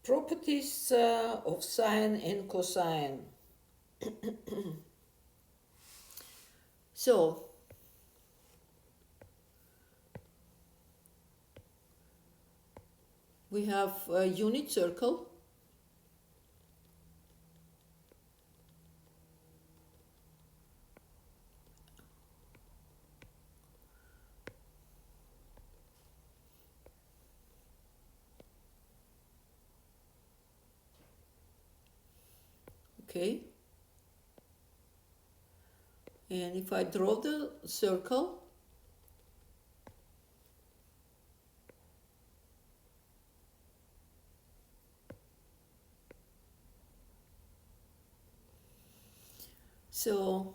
Properties of sine and cosine. So, we have a unit circle. Okay. And if I draw the circle, so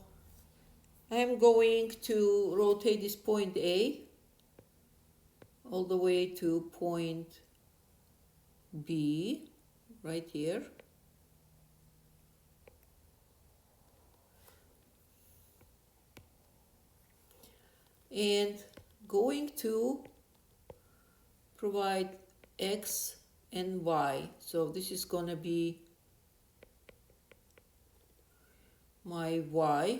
I'm going to rotate this point A all the way to point B, right here. And going to provide X and Y. So this is going to be my Y,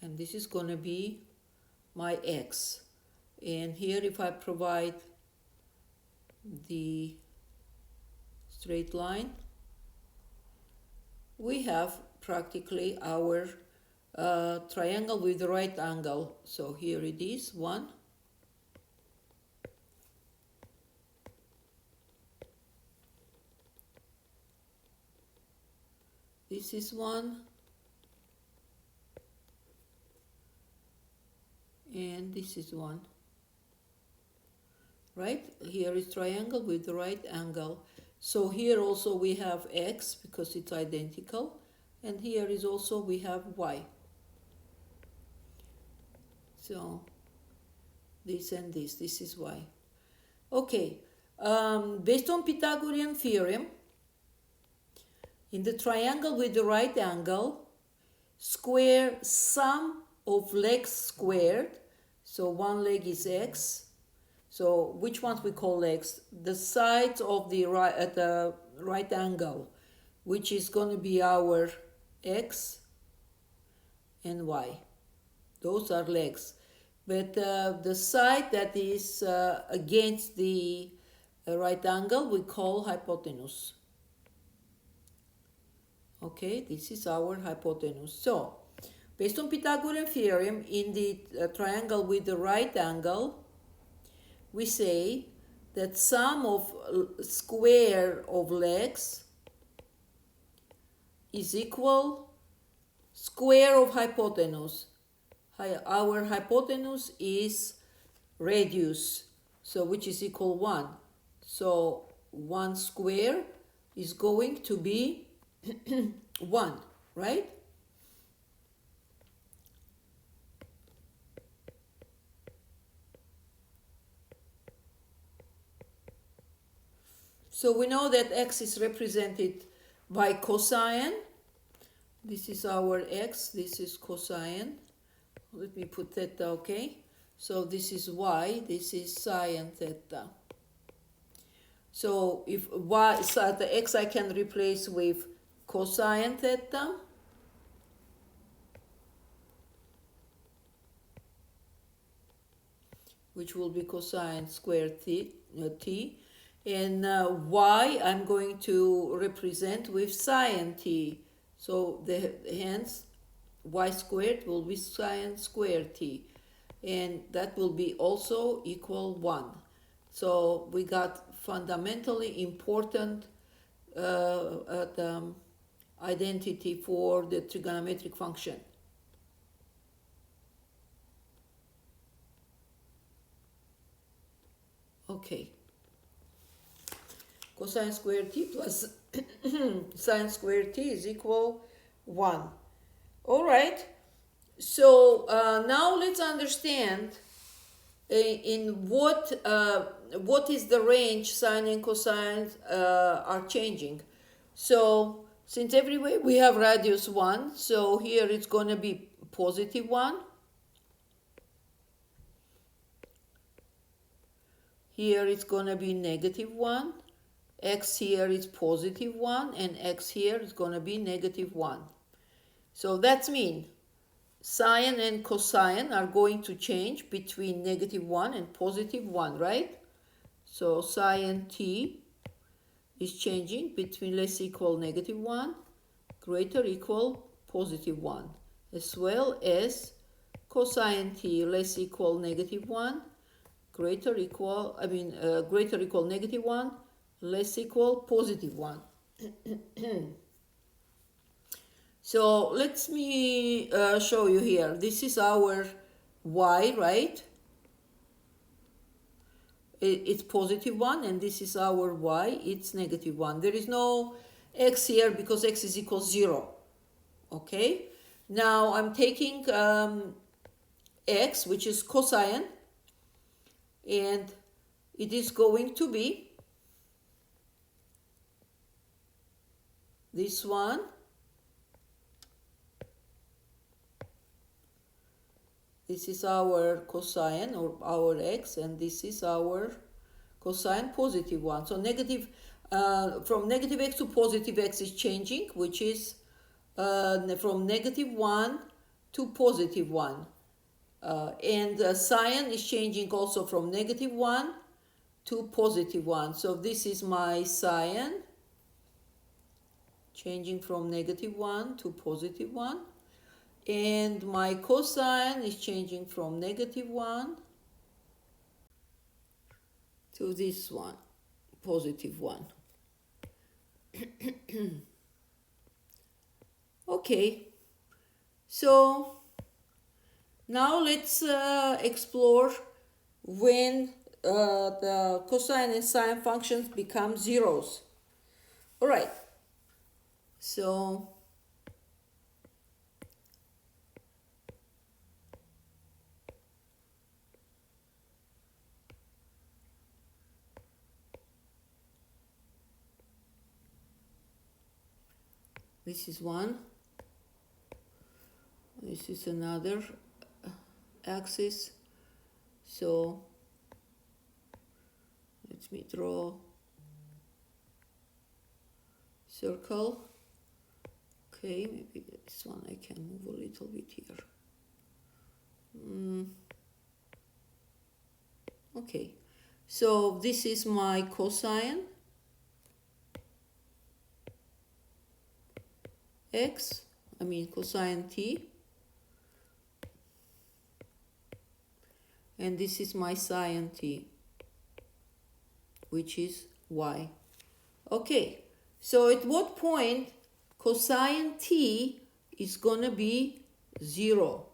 and this is going to be my X. And here if I provide the straight line, we have practically our triangle with the right angle. So here it is, one. This is one. And this is one. Right? Here is triangle with the right angle. So here also we have X because it's identical. And here is also we have Y. So this and this is Y. Okay, based on Pythagorean theorem, in the triangle with the right angle, square sum of legs squared. So one leg is X. So which ones we call legs? The sides of the right at the right angle, which is going to be our X and Y. Those are legs. But the side that is against the right angle we call hypotenuse. Okay, this is our hypotenuse. So, based on Pythagorean theorem, in the triangle with the right angle, we say that sum of square of legs is equal square of hypotenuse. Our hypotenuse is radius, so which is equal 1. So 1 square is going to be 1, right? So we know that X is represented by cosine. This is our X, this is cosine. Let me put theta, okay? So this is Y, this is sine theta. So if Y, so the X I can replace with cosine theta. Which will be cosine squared t. And Y I'm going to represent with sine t. So hence y squared will be sine squared t, and that will be also equal 1. So we got fundamentally important identity for the trigonometric function. Okay. Cosine squared t plus sine squared t is equal 1. All right. So now let's understand in what is the range sine and cosine are changing. So since everywhere we have radius 1, so here it's going to be positive 1. Here it's going to be negative 1. x here is positive 1 and x here is going to be negative 1. So that means sine and cosine are going to change between negative 1 and positive 1, right? So sine t is changing between less equal negative 1, greater equal positive 1, as well as cosine t less equal negative 1, greater equal negative 1, less equal positive 1. So let me show you here. This is our y, right? It's positive 1, and this is our y, it's negative 1. There is no x here because x is equal 0. Okay? Now I'm taking x, which is cosine, and it is going to be this one. This is our cosine or our x, and this is our cosine positive 1. So negative, from negative x to positive x is changing, which is from negative 1 to positive 1. And sine is changing also from negative 1 to positive 1. So this is my sine, changing from negative 1 to positive 1. And my cosine is changing from negative 1 to this one, positive 1. Okay, so now let's explore when the cosine and sine functions become zeros. All right, so this is one, this is another axis. So let me draw circle. Okay, maybe this one I can move a little bit here. Okay, so this is my cosine x, cosine t, and this is my sine t, which is y. Okay, so at what point cosine t is gonna be 0?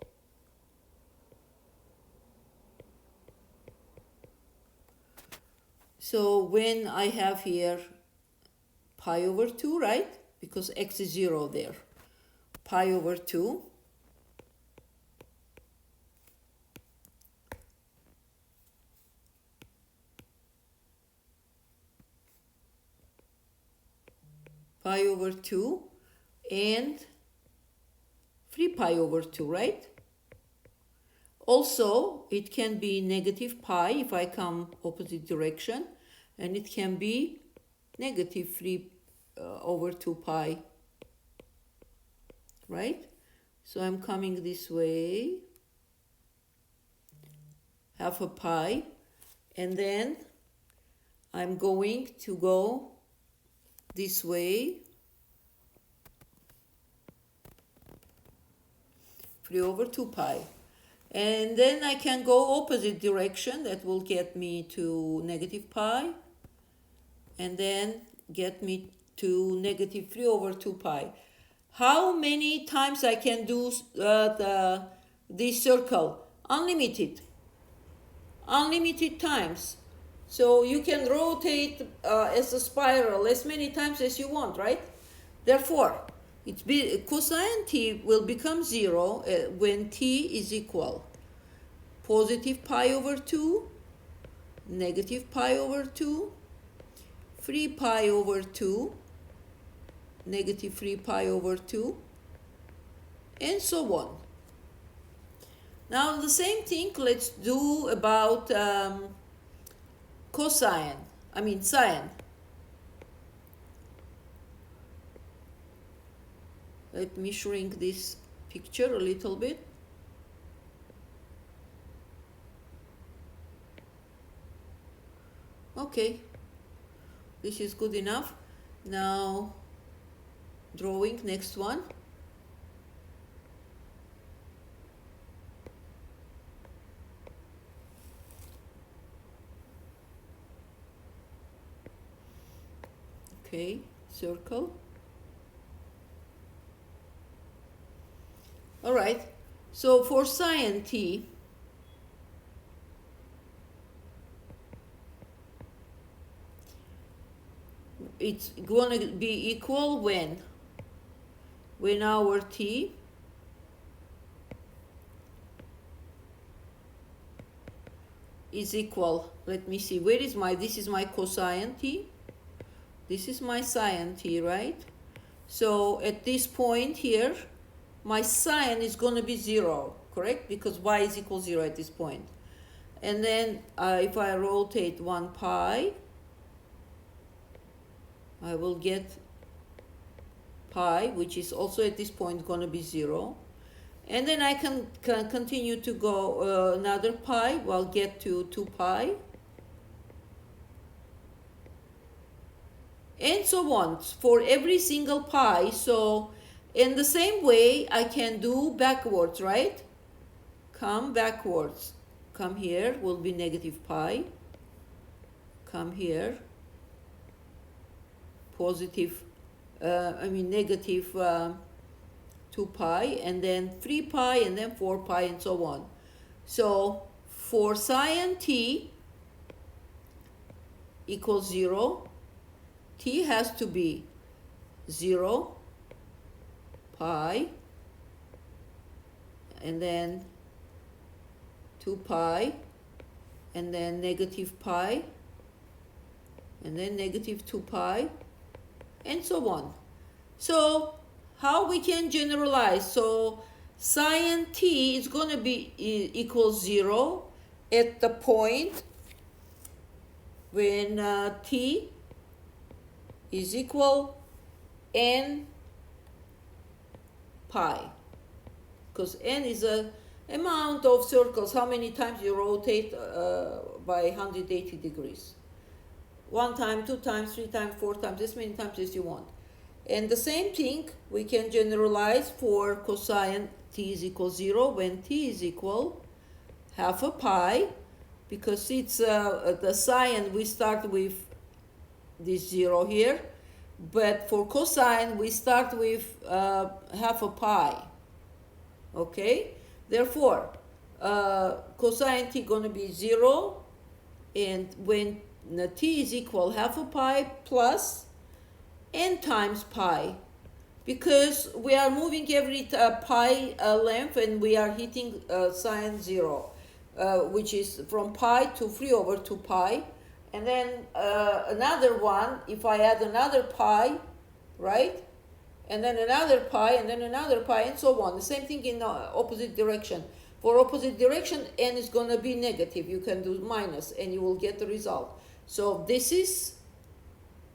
So when I have here pi over 2, right? Because x is 0 there. Pi over 2. Pi over 2 and 3 pi over 2, right? Also, it can be negative pi if I come opposite direction, and it can be negative 3 over 2 pi, right? So I'm coming this way, half a pi, and then I'm going to go this way, 3 over 2 pi. And then I can go opposite direction, that will get me to negative pi, and then get me to negative 3 over 2 pi. How many times I can do this circle? Unlimited. Unlimited times. So you can rotate as a spiral as many times as you want, right? Therefore, cosine t will become 0 when t is equal positive pi over 2, negative pi over 2, 3 pi over 2, negative 3 pi over 2, and so on. Now the same thing let's do about sine. Let me shrink this picture a little bit. Okay, this is good enough. Now drawing next one. Okay, circle. All right, so for sine t, it's going to be equal when our t is equal, let me see, where is my, this is my cosine t, this is my sine t, right? So at this point here, my sine is going to be 0, correct? Because y is equal 0 at this point. And then if I rotate 1 pi, I will get pi, which is also at this point going to be 0. And then I can continue to go another pi, well, get to 2 pi. And so on for every single pi. So in the same way, I can do backwards, right? Come backwards. Come here, will be negative pi. Come here, positive, negative 2 pi, and then 3 pi, and then 4 pi, and so on. So for sine t equals 0, t has to be 0, pi, and then 2 pi, and then negative pi, and then negative 2 pi, and so on. So how we can generalize? So sine t is going to be equals 0 at the point when t is equal n pi, because n is a amount of circles, how many times you rotate by 180 degrees. 1 time, 2 times, 3 times, 4 times, as many times as you want. And the same thing we can generalize for cosine t is equal 0 when t is equal half a pi, because it's the sine, we start with this 0 here, but for cosine we start with half a pi. Okay, therefore cosine t going to be 0, and when t is equal half a pi plus n times pi, because we are moving every pi length, and we are hitting sine 0, which is from pi to 3 over 2 pi. And then another one, if I add another pi, right? And then another pi, and then another pi, and so on. The same thing in the opposite direction. For opposite direction, n is going to be negative. You can do minus, and you will get the result. So this is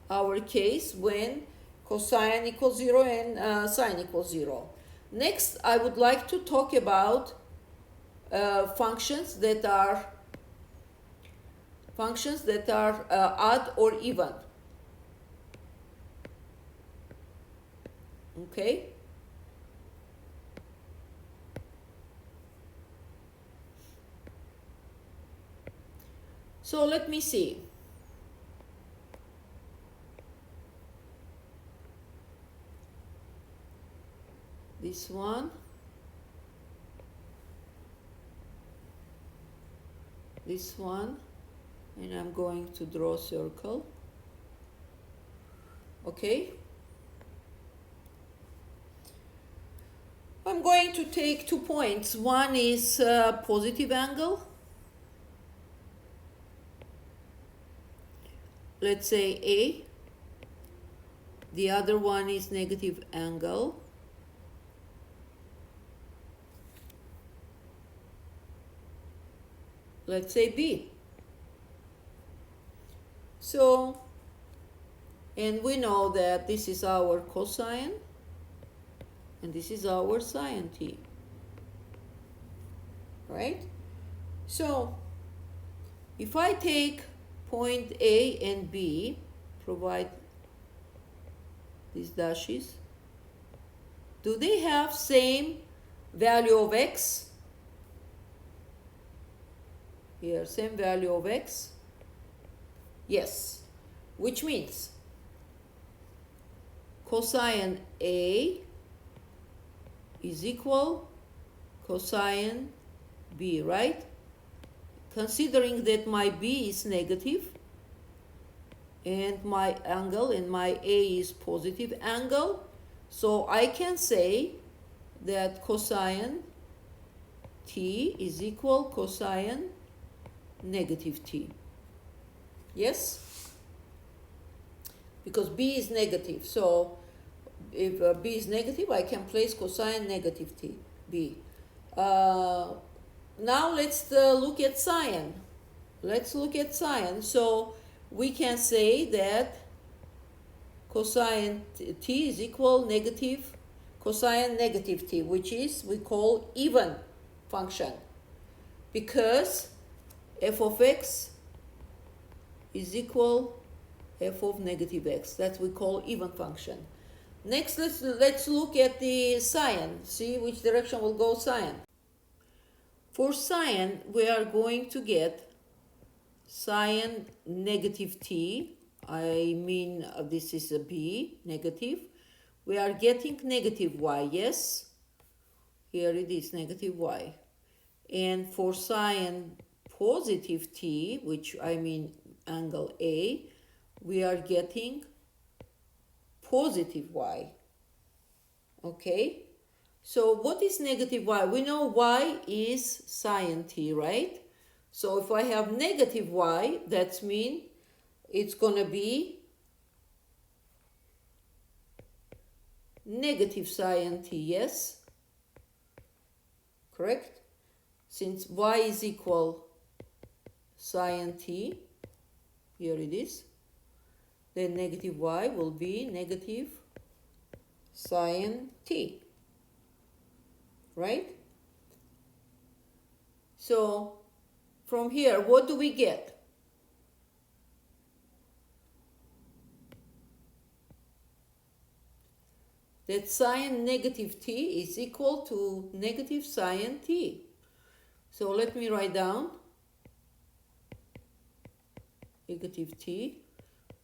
our case when cosine equals 0 and sine equals 0. Next, I would like to talk about functions that are odd or even. Okay? So let me see. This one. This one. And I'm going to draw a circle. Okay? I'm going to take 2 points. One is positive angle. Let's say A. The other one is negative angle. Let's say B. So, and we know that this is our cosine, And this is our sine t, right? So if I take point A and B, provide these dashes, do they have same value of x? Here, same value of x? Yes, which means cosine A is equal cosine B, right? Considering that my B is negative and my angle and my A is positive angle, so I can say that cosine t is equal cosine negative t. Yes? Because B is negative, so if B is negative, I can place cosine negative t, B. Now let's look at sine. Let's look at sine. So we can say that cosine t is equal negative cosine negative t, which is we call even function, because f of x is equal f of negative x. That we call even function. Next, let's look at the sine. See which direction will go sine. For sine, we are going to get sine negative t. I mean, this is a b, negative. We are getting negative y, yes? Here it is, negative y. And for sine positive t, which I mean angle A, we are getting positive y. Okay? So what is negative y? We know y is sine t, right? So if I have negative y, that means it's going to be negative sine t, yes? Correct? Since y is equal sine t, here it is, then negative y will be negative sine t, right? So from here, what do we get? That sine negative t is equal to negative sine t. So let me write down negative t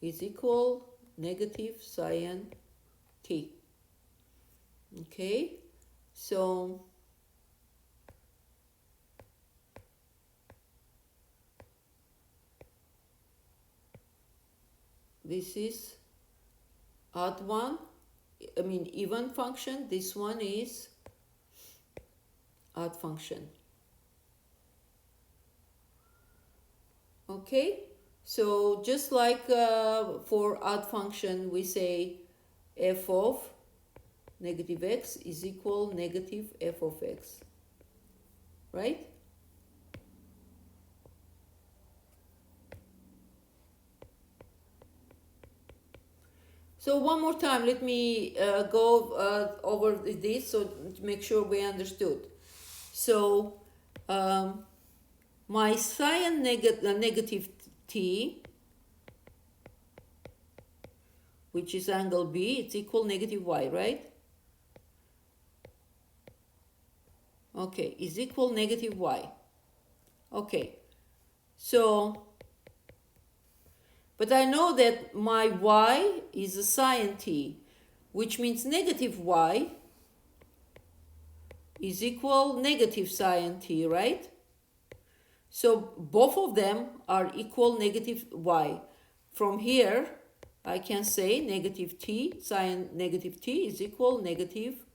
is equal negative sine t. Okay, so this is odd one, I mean even function. This one is odd function. Okay, so just like for odd function, we say f of negative x is equal negative f of x, right? So one more time, let me go over this so to make sure we understood. So my sine negative t, which is angle B, it's equal negative y, right? Okay, is equal negative y. Okay, so, but I know that my y is a sine t, which means negative y is equal negative sine t, right? So both of them are equal negative y. From here, I can say negative t, sine negative t is equal negative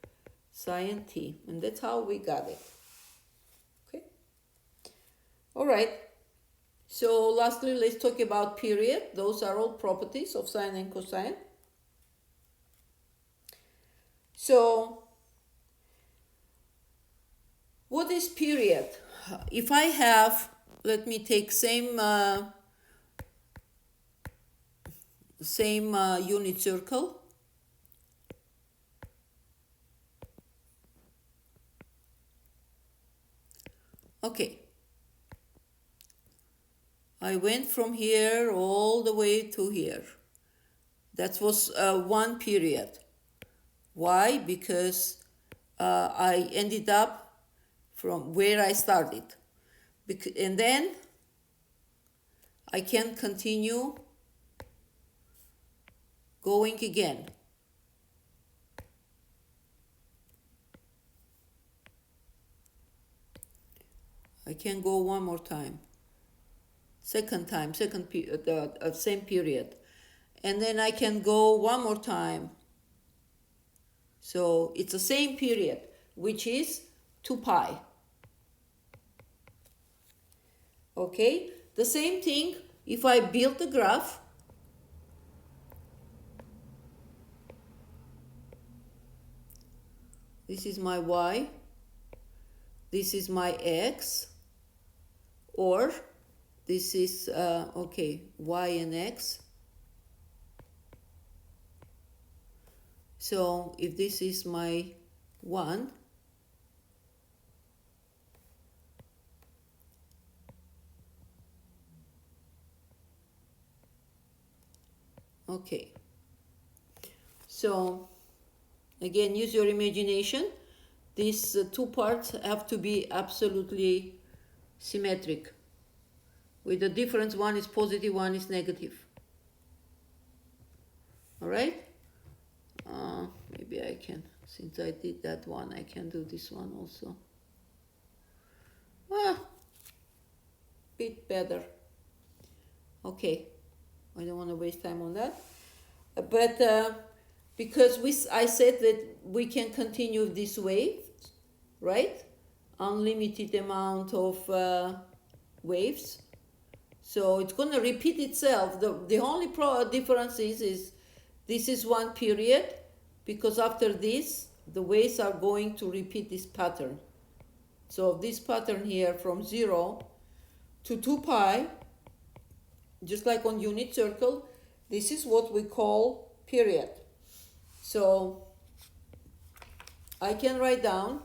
sine t. And that's how we got it. Okay. All right. So lastly, let's talk about period. Those are all properties of sine and cosine. So what is period? If I have, let me take same unit circle. I went from here all the way to here. That was one period. Why? Because I ended up from where I started. And then I can continue going again. I can go one more time. Second time, same period. And then I can go one more time. So it's the same period, which is 2 pi. Okay, the same thing if I build the graph. This is my y, this is my x, or this is, okay, y and x. So if this is my 1, okay. So again, use your imagination. These two parts have to be absolutely symmetric. With the difference, one is positive, one is negative. All right? Maybe I can, since I did that one, I can do this one also. Bit better. Okay, I don't want to waste time on that. But because I said that we can continue this way, right? Unlimited amount of waves. So it's going to repeat itself. The only difference is this is one period, because after this, the waves are going to repeat this pattern. So this pattern here from 0 to 2 pi, just like on unit circle, this is what we call period. So I can write down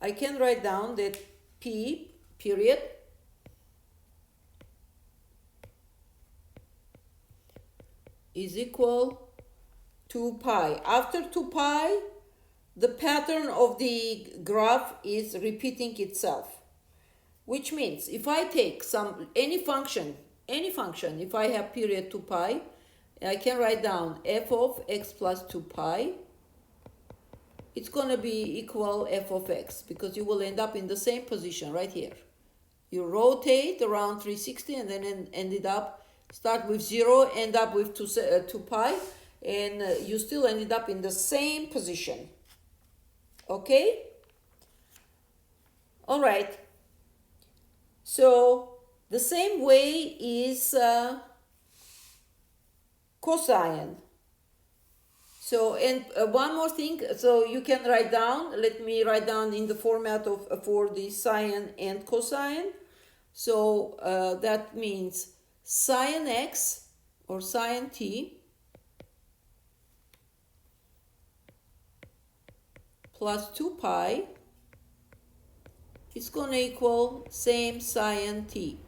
that P period is equal to pi. After 2 pi, the pattern of the graph is repeating itself, which means if I take any function, if I have period 2 pi, I can write down f of x plus 2 pi. It's going to be equal f of x, because you will end up in the same position right here. You rotate around 360 and then start with 0, end up with 2 pi, and you still ended up in the same position. Okay? All right. So the same way is cosine. So, and one more thing, so you can write down, let me write down in the format of for the sine and cosine. So that means sine x or sine t plus 2 pi is going to equal same sine t.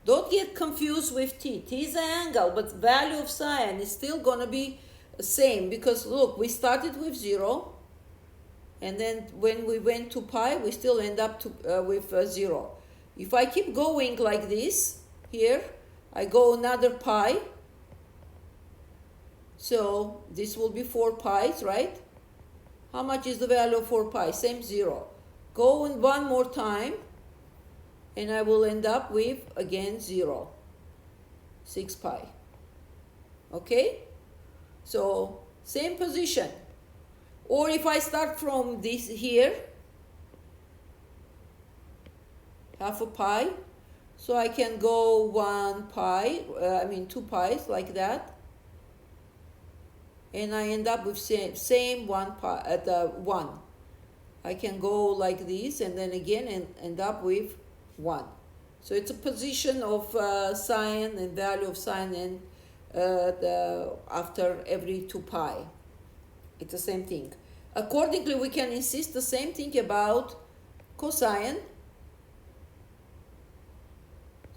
Don't get confused with t. T is an angle, but value of sine is still going to be the same, because look, we started with 0, and then when we went to pi, we still end up with 0. If I keep going like this, here, I go another pi, so this will be 4 pi's, right? How much is the value of 4 pi? Same 0. Go in one more time, and I will end up with, again, 0. 6 pi. Okay? So, same position. Or if I start from this here, half a pi, so I can go 1 pi, 2 pi's like that. And I end up with same 1 pi at 1. I can go like this, and then again and end up with 1. So it's a position of sine and value of sine and after every 2 pi. It's the same thing. Accordingly, we can insist the same thing about cosine.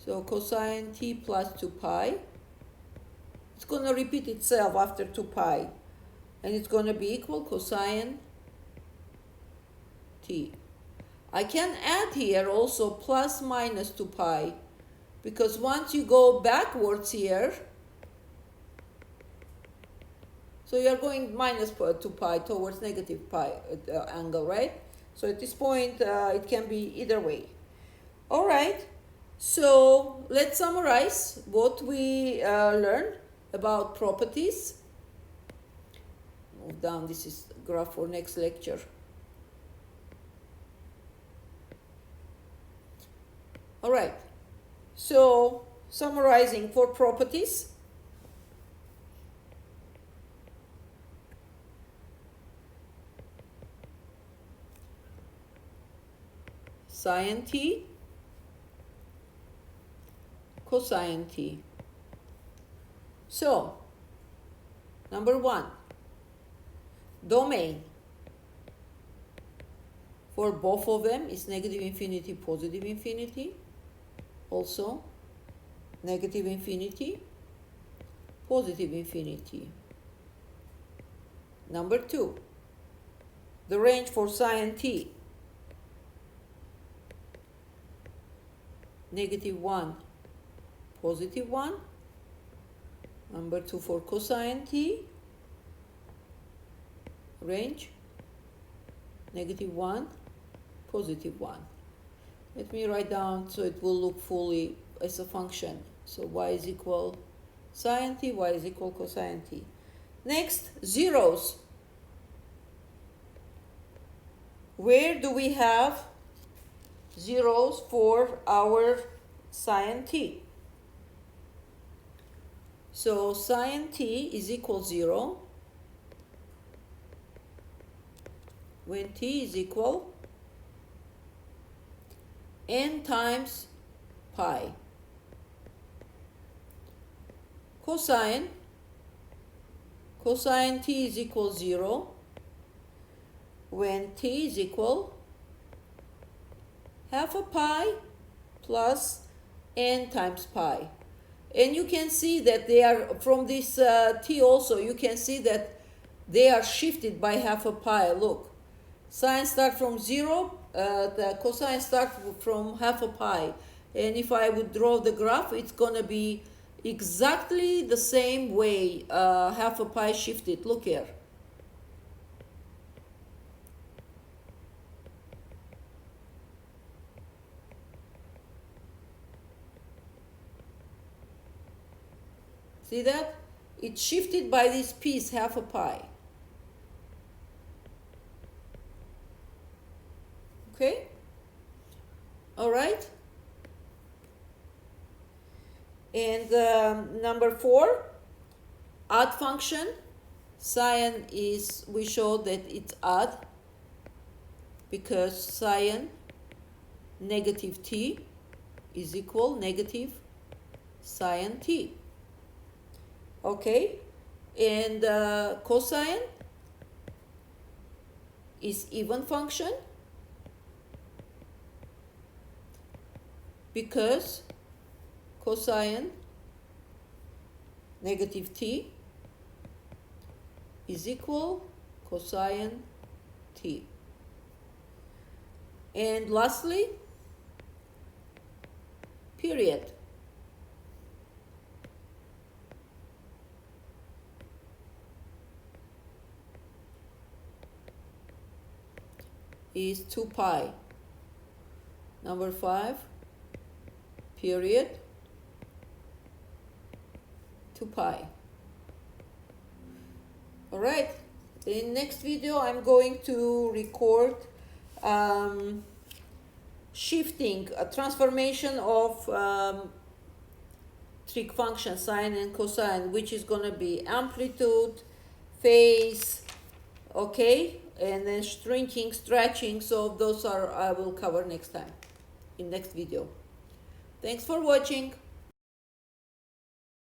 So cosine t plus 2 pi. It's going to repeat itself after 2 pi. And it's going to be equal cosine t. I can add here also plus minus 2 pi, because once you go backwards here, so you're going minus 2 pi towards negative pi angle, right? So at this point, it can be either way. All right, so let's summarize what we learned about properties. Move down, this is graph for next lecture. All right, so summarizing for properties. Sine t, cosine t. So, number one, domain for both of them is negative infinity, positive infinity. Also, negative infinity, positive infinity. Number two, the range for sine t, negative 1, positive 1. Number two for cosine t, range, negative 1, positive 1. Let me write down so it will look fully as a function. So y is equal sine t, y is equal cosine t. Next, zeros. Where do we have zeros for our sine t? So sine t is equal 0 when t is equal n times pi. Cosine t is equal 0 when t is equal half a pi plus n times pi. And you can see that they are, from this t also, you can see that they are shifted by half a pi. Look, sine start from 0, the cosine start from half a pi. And if I would draw the graph, it's going to be exactly the same way, half a pi shifted. Look here. See that? It's shifted by this piece, half a pi. Okay? All right? And number 4, odd function. Sine is, we showed that it's odd because sine negative t is equal negative sine t. Okay, and cosine is even function because cosine negative t is equal cosine t. And lastly, period. Is 2 pi. Number 5, period, 2 pi. All right, in next video I'm going to record shifting, a transformation of trig function sine and cosine, which is going to be amplitude, phase, okay, and then shrinking, stretching. So those are, I will cover next time in next video. Thanks for watching.